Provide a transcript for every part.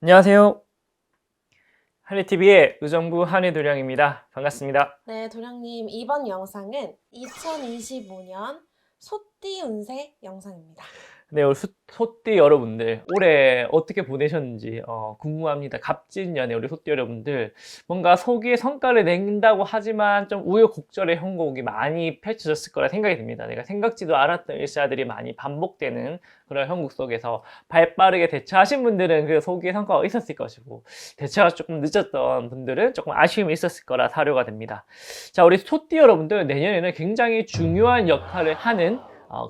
안녕하세요. 한해TV의 의정부 한해도량입니다. 반갑습니다. 네, 도량님, 이번 영상은 2025년 소띠 운세 영상입니다. 네, 우리 소띠 여러분들 올해 어떻게 보내셨는지 궁금합니다. 갑진년에 우리 소띠 여러분들 뭔가 소기의 성과를 낸다고 하지만 좀 우여곡절의 형국이 많이 펼쳐졌을 거라 생각이 듭니다. 내가 생각지도 않았던 일사들이 많이 반복되는 그런 형국 속에서 발빠르게 대처하신 분들은 그 소기의 성과가 있었을 것이고, 대처가 조금 늦었던 분들은 조금 아쉬움이 있었을 거라 사료가 됩니다. 자, 우리 소띠 여러분들 내년에는 굉장히 중요한 역할을 하는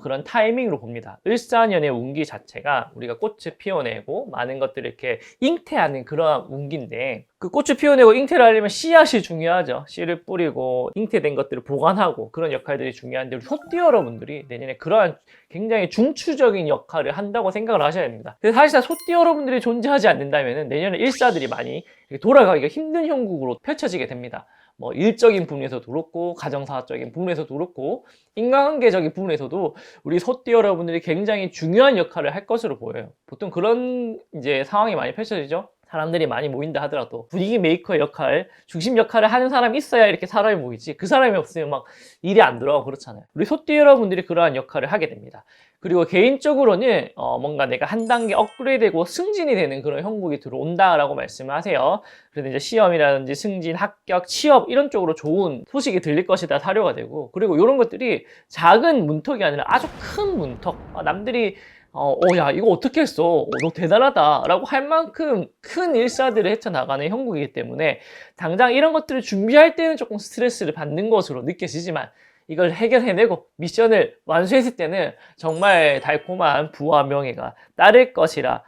그런 타이밍으로 봅니다. 을사년의 운기 자체가 우리가 꽃을 피워내고 많은 것들을 이렇게 잉태하는 그런 운기인데, 그 꽃을 피워내고 잉태를 하려면 씨앗이 중요하죠. 씨를 뿌리고 잉태된 것들을 보관하고 그런 역할들이 중요한데, 우리 소띠 여러분들이 내년에 그러한 굉장히 중추적인 역할을 한다고 생각을 하셔야 됩니다. 그래서 사실상 소띠 여러분들이 존재하지 않는다면 내년에 일사들이 많이 돌아가기가 힘든 형국으로 펼쳐지게 됩니다. 뭐 일적인 부분에서도 그렇고 가정사적인 부분에서도 그렇고 인간관계적인 부분에서도 우리 소띠 여러분들이 굉장히 중요한 역할을 할 것으로 보여요. 보통 그런 이제 상황이 많이 펼쳐지죠. 사람들이 많이 모인다 하더라도 분위기 메이커 역할, 중심 역할을 하는 사람이 있어야 이렇게 사람이 모이지, 그 사람이 없으면 막 일이 안 들어가고 그렇잖아요. 우리 소띠 여러분들이 그러한 역할을 하게 됩니다. 그리고 개인적으로는 뭔가 내가 한 단계 업그레이드되고 승진이 되는 그런 형국이 들어온다라고 말씀을 하세요. 그래서 이제 시험이라든지 승진, 합격, 취업 이런 쪽으로 좋은 소식이 들릴 것이다 사료가 되고, 그리고 이런 것들이 작은 문턱이 아니라 아주 큰 문턱, 남들이 야, 이거 어떻게 했어? 너 대단하다. 라고 할 만큼 큰 일사들을 헤쳐나가는 형국이기 때문에 당장 이런 것들을 준비할 때는 조금 스트레스를 받는 것으로 느껴지지만, 이걸 해결해내고 미션을 완수했을 때는 정말 달콤한 부와 명예가 따를 것이라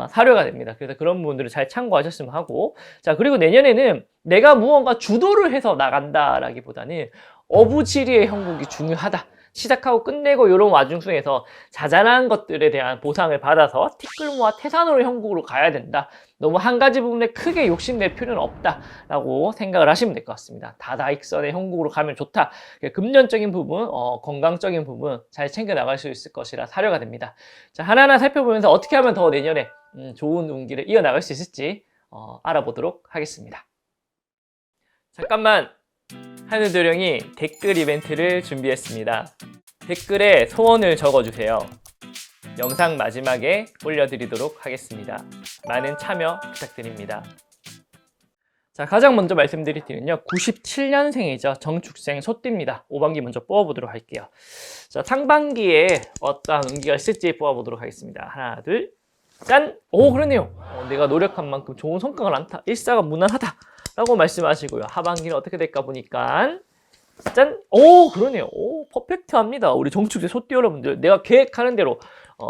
사료가 됩니다. 그래서 그런 부분들을 잘 참고하셨으면 하고, 자, 그리고 내년에는 내가 무언가 주도를 해서 나간다라기보다는 어부지리의 형국이 중요하다. 시작하고 끝내고 이런 와중 속에서 자잘한 것들에 대한 보상을 받아서 티끌모아 태산으로 형국으로 가야 된다. 너무 한 가지 부분에 크게 욕심낼 필요는 없다라고 생각을 하시면 될 것 같습니다. 다다익선의 형국으로 가면 좋다. 금전적인 부분, 건강적인 부분 잘 챙겨 나갈 수 있을 것이라 사료가 됩니다. 자, 하나하나 살펴보면서 어떻게 하면 더 내년에 좋은 운기를 이어나갈 수 있을지 알아보도록 하겠습니다. 잠깐만, 하늘도령이 댓글 이벤트를 준비했습니다. 댓글에 소원을 적어주세요. 영상 마지막에 올려드리도록 하겠습니다. 많은 참여 부탁드립니다. 자, 가장 먼저 말씀드릴 때는요, 97년생이죠. 정축생 소띠입니다. 5반기 먼저 뽑아보도록 할게요. 자, 상반기에 어떠한 운기가 있을지 뽑아보도록 하겠습니다. 하나, 둘, 짠! 오, 그러네요. 내가 노력한 만큼 좋은 성과가 많다. 일사가 무난하다. 라고 말씀하시고요. 하반기는 어떻게 될까 보니까 짠! 오, 그러네요. 오, 퍼펙트합니다. 우리 정축생 소띠 여러분들, 내가 계획하는 대로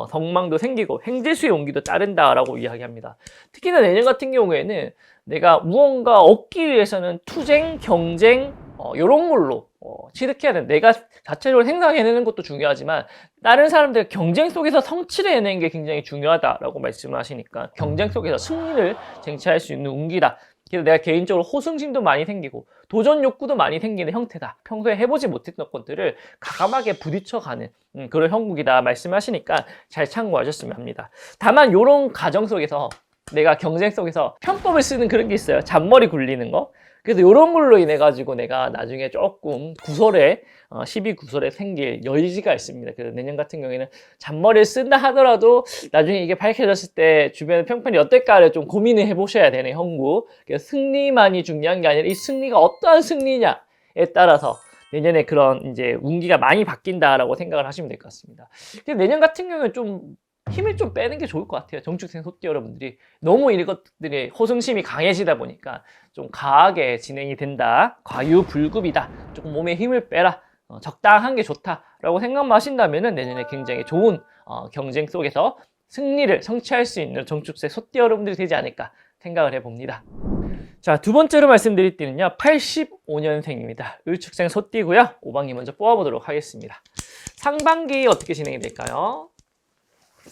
성망도 생기고 행재수의 온기도 따른다라고 이야기합니다. 특히나 내년 같은 경우에는 내가 무언가 얻기 위해서는 투쟁, 경쟁 이런 걸로 취득해야 되는, 내가 자체적으로 생산해내는 것도 중요하지만 다른 사람들 경쟁 속에서 성취를 해내는 게 굉장히 중요하다라고 말씀을 하시니까 경쟁 속에서 승리를 쟁취할 수 있는 운기다. 그래서 내가 개인적으로 호승심도 많이 생기고 도전 욕구도 많이 생기는 형태다. 평소에 해보지 못했던 것들을 과감하게 부딪혀가는 그런 형국이다 말씀하시니까 잘 참고하셨으면 합니다. 다만 이런 과정 속에서 내가 경쟁 속에서 편법을 쓰는 그런 게 있어요. 잔머리 굴리는 거. 그래서 이런 걸로 인해 가지고 내가 나중에 조금 구설에 12구설에 생길 여지가 있습니다. 그래서 내년 같은 경우에는 잔머리를 쓴다 하더라도 나중에 이게 밝혀졌을 때 주변의 평판이 어떨까를 좀 고민을 해보셔야 되는 형국. 그래서 승리만이 중요한 게 아니라 이 승리가 어떠한 승리냐에 따라서 내년에 그런 이제 운기가 많이 바뀐다라고 생각을 하시면 될 것 같습니다. 근데 내년 같은 경우는 좀 힘을 좀 빼는 게 좋을 것 같아요. 정축생 소띠 여러분들이 너무 이것들이 호승심이 강해지다 보니까 좀 과하게 진행이 된다, 과유불급이다, 조금 몸에 힘을 빼라, 적당한 게 좋다라고 생각만 하신다면 내년에 굉장히 좋은 경쟁 속에서 승리를 성취할 수 있는 정축생 소띠 여러분들이 되지 않을까 생각을 해봅니다. 자, 두 번째로 말씀드릴 때는요, 85년생입니다. 을축생 소띠고요. 5반기 먼저 뽑아보도록 하겠습니다. 상반기 어떻게 진행이 될까요?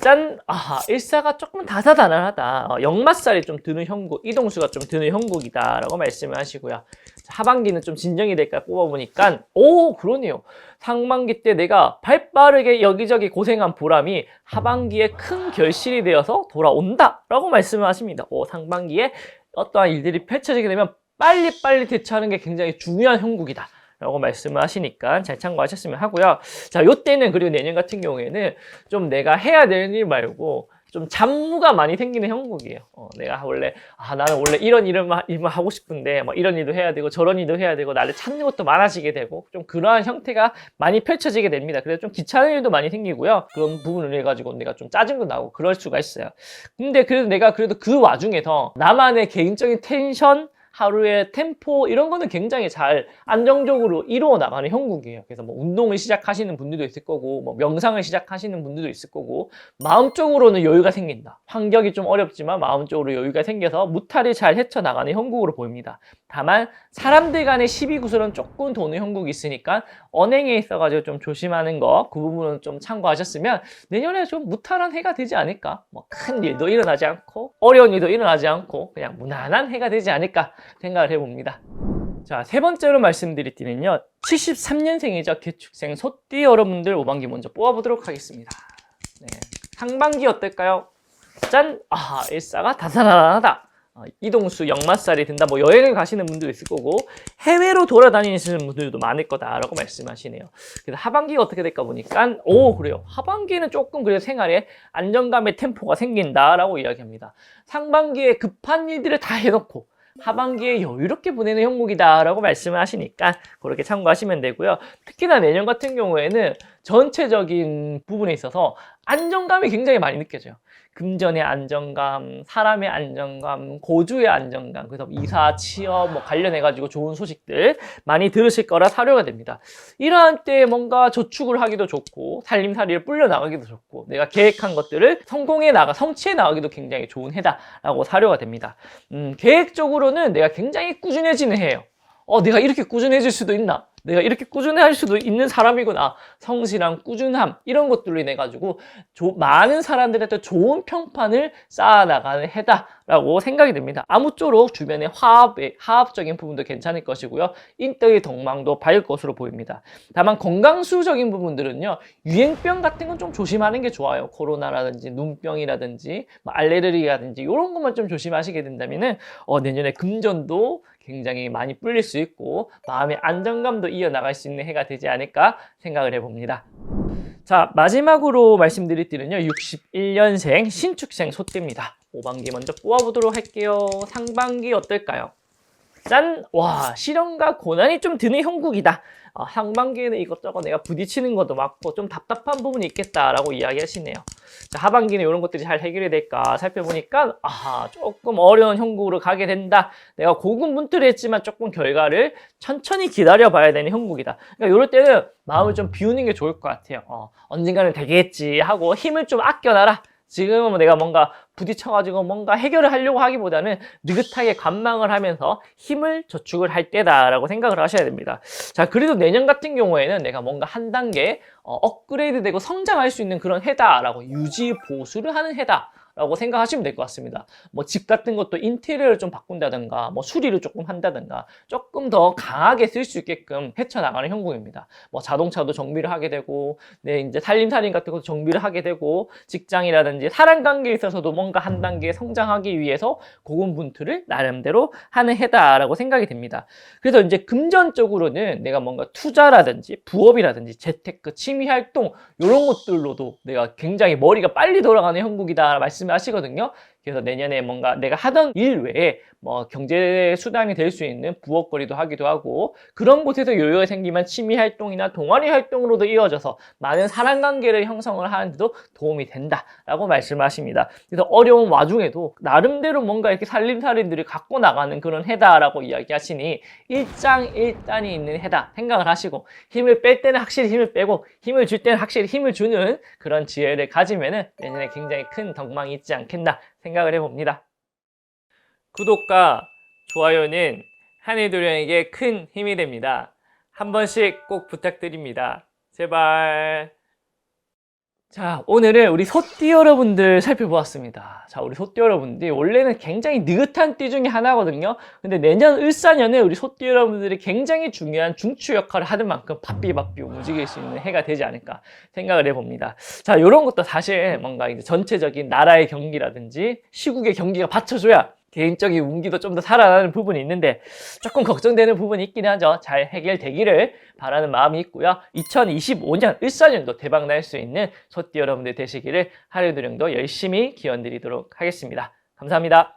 짠! 아, 일사가 조금 다사다난하다. 역마살이 좀 드는 형국, 이동수가 좀 드는 형국이다 라고 말씀을 하시고요. 하반기는 좀 진정이 될까 뽑아보니까 오, 그러네요. 상반기 때 내가 발빠르게 여기저기 고생한 보람이 하반기에 큰 결실이 되어서 돌아온다 라고 말씀을 하십니다. 상반기에 어떠한 일들이 펼쳐지게 되면 빨리빨리 대처하는 게 굉장히 중요한 형국이다 라고 말씀을 하시니까 잘 참고하셨으면 하고요. 자, 요때는 그리고 내년 같은 경우에는 좀 내가 해야 되는 일 말고 좀 잡무가 많이 생기는 형국이에요. 내가 원래 나는 원래 이런 일만 하고 싶은데 뭐 이런 일도 해야 되고 저런 일도 해야 되고 나를 찾는 것도 많아지게 되고 좀 그러한 형태가 많이 펼쳐지게 됩니다. 그래서 좀 귀찮은 일도 많이 생기고요. 그런 부분을 해가지고 내가 좀 짜증도 나고 그럴 수가 있어요. 근데 그래도 내가 그래도 그 와중에서 나만의 개인적인 텐션 하루의 템포 이런 거는 굉장히 잘 안정적으로 이루어 나가는 형국이에요. 그래서 뭐 운동을 시작하시는 분들도 있을 거고 뭐 명상을 시작하시는 분들도 있을 거고 마음적으로는 여유가 생긴다. 환경이 좀 어렵지만 마음적으로 여유가 생겨서 무탈히 잘 헤쳐나가는 형국으로 보입니다. 다만 사람들 간의 시비구설은 조금 도는 형국이 있으니까 언행에 있어가지고 좀 조심하는 거 그 부분은 좀 참고하셨으면 내년에 좀 무탈한 해가 되지 않을까. 뭐 큰 일도 일어나지 않고 어려운 일도 일어나지 않고 그냥 무난한 해가 되지 않을까 생각을 해봅니다. 자, 세 번째로 말씀드릴 때는요, 73년생이죠. 개축생 소띠 여러분들 5반기 먼저 뽑아보도록 하겠습니다. 네. 상반기 어떨까요? 짠! 일사가 다사다난하다. 이동수 역마살이 든다. 뭐 여행을 가시는 분도 있을 거고 해외로 돌아다니시는 분들도 많을 거다라고 말씀하시네요. 그래서 하반기가 어떻게 될까 보니까 그래요. 하반기는 조금 그래도 생활에 안정감의 템포가 생긴다라고 이야기합니다. 상반기에 급한 일들을 다 해놓고 하반기에 여유롭게 보내는 형국이다라고 말씀을 하시니까 그렇게 참고하시면 되고요. 특히나 내년 같은 경우에는 전체적인 부분에 있어서 안정감이 굉장히 많이 느껴져요. 금전의 안정감, 사람의 안정감, 고주의 안정감, 그래서 이사, 취업 뭐 관련해가지고 좋은 소식들 많이 들으실 거라 사료가 됩니다. 이러한 때 뭔가 저축을 하기도 좋고 살림살이를 불려 나가기도 좋고 내가 계획한 것들을 성취해 나가기도 굉장히 좋은 해다라고 사료가 됩니다. 계획적으로는 내가 굉장히 꾸준해지는 해예요. 내가 이렇게 꾸준해질 수도 있나? 내가 이렇게 꾸준히 할 수도 있는 사람이구나. 성실함, 꾸준함 이런 것들로 인해 가지고 많은 사람들한테 좋은 평판을 쌓아나가는 해다라고 생각이 됩니다. 아무쪼록 주변의 화합적인 부분도 괜찮을 것이고요. 인덕의 덕망도 밝을 것으로 보입니다. 다만 건강수적인 부분들은요. 유행병 같은 건 좀 조심하는 게 좋아요. 코로나라든지 눈병이라든지 뭐 알레르기라든지 이런 것만 좀 조심하시게 된다면은 내년에 금전도 굉장히 많이 불릴 수 있고 마음의 안정감도 이어나갈 수 있는 해가 되지 않을까 생각을 해봅니다. 자, 마지막으로 말씀드릴 때는요 61년생 신축생 소띠입니다. 5반기 먼저 뽑아보도록 할게요. 상반기 어떨까요? 짠! 와, 시련과 고난이 좀 드는 형국이다. 상반기에는 이것저것 내가 부딪히는 것도 많고 좀 답답한 부분이 있겠다라고 이야기하시네요. 자, 하반기는 이런 것들이 잘 해결이 될까 살펴보니까 조금 어려운 형국으로 가게 된다. 내가 고군분투를 했지만 조금 결과를 천천히 기다려봐야 되는 형국이다. 그러니까 이럴 때는 마음을 좀 비우는 게 좋을 것 같아요. 언젠가는 되겠지 하고 힘을 좀 아껴놔라. 지금은 내가 뭔가 부딪혀가지고 뭔가 해결을 하려고 하기보다는 느긋하게 관망을 하면서 힘을 저축을 할 때다라고 생각을 하셔야 됩니다. 자, 그래도 내년 같은 경우에는 내가 뭔가 한 단계 업그레이드 되고 성장할 수 있는 그런 해다라고 유지 보수를 하는 해다. 라고 생각하시면 될 것 같습니다. 뭐 집 같은 것도 인테리어를 좀 바꾼다든가 뭐 수리를 조금 한다든가 조금 더 강하게 쓸 수 있게끔 헤쳐나가는 형국입니다. 뭐 자동차도 정비를 하게 되고 이제 살림 같은 것도 정비를 하게 되고 직장이라든지 사람 관계에 있어서도 뭔가 한 단계 성장하기 위해서 고군분투를 나름대로 하는 해다라고 생각이 됩니다. 그래서 이제 금전적으로는 내가 뭔가 투자라든지 부업이라든지 재테크, 취미활동 이런 것들로도 내가 굉장히 머리가 빨리 돌아가는 형국이다 말씀을 하시거든요. 그래서 내년에 뭔가 내가 하던 일 외에 뭐 경제 수단이 될 수 있는 부업거리도 하기도 하고 그런 곳에서 여유가 생기면 취미 활동이나 동아리 활동으로도 이어져서 많은 사람 관계를 형성을 하는데도 도움이 된다라고 말씀하십니다. 그래서 어려운 와중에도 나름대로 뭔가 이렇게 살림살이들을 갖고 나가는 그런 해다라고 이야기하시니 일장일단이 있는 해다 생각을 하시고 힘을 뺄 때는 확실히 힘을 빼고 힘을 줄 때는 확실히 힘을 주는 그런 지혜를 가지면은 내년에 굉장히 큰 덕망이 있지 않겠나 생각을 해봅니다. 구독과 좋아요는 한해도령에게 큰 힘이 됩니다. 한 번씩 꼭 부탁드립니다. 제발. 자, 오늘은 우리 소띠 여러분들 살펴보았습니다. 자, 우리 소띠 여러분들이 원래는 굉장히 느긋한 띠 중에 하나거든요. 근데 내년 을사년에 우리 소띠 여러분들이 굉장히 중요한 중추 역할을 하는 만큼 바삐바삐 움직일 수 있는 해가 되지 않을까 생각을 해봅니다. 자, 이런 것도 사실 뭔가 이제 전체적인 나라의 경기라든지 시국의 경기가 받쳐줘야 개인적인 운기도 좀 더 살아나는 부분이 있는데 조금 걱정되는 부분이 있긴 하죠. 잘 해결되기를 바라는 마음이 있고요. 2025년 을사년도 대박 날 수 있는 소띠 여러분들 되시기를 하루도 정도 열심히 기원 드리도록 하겠습니다. 감사합니다.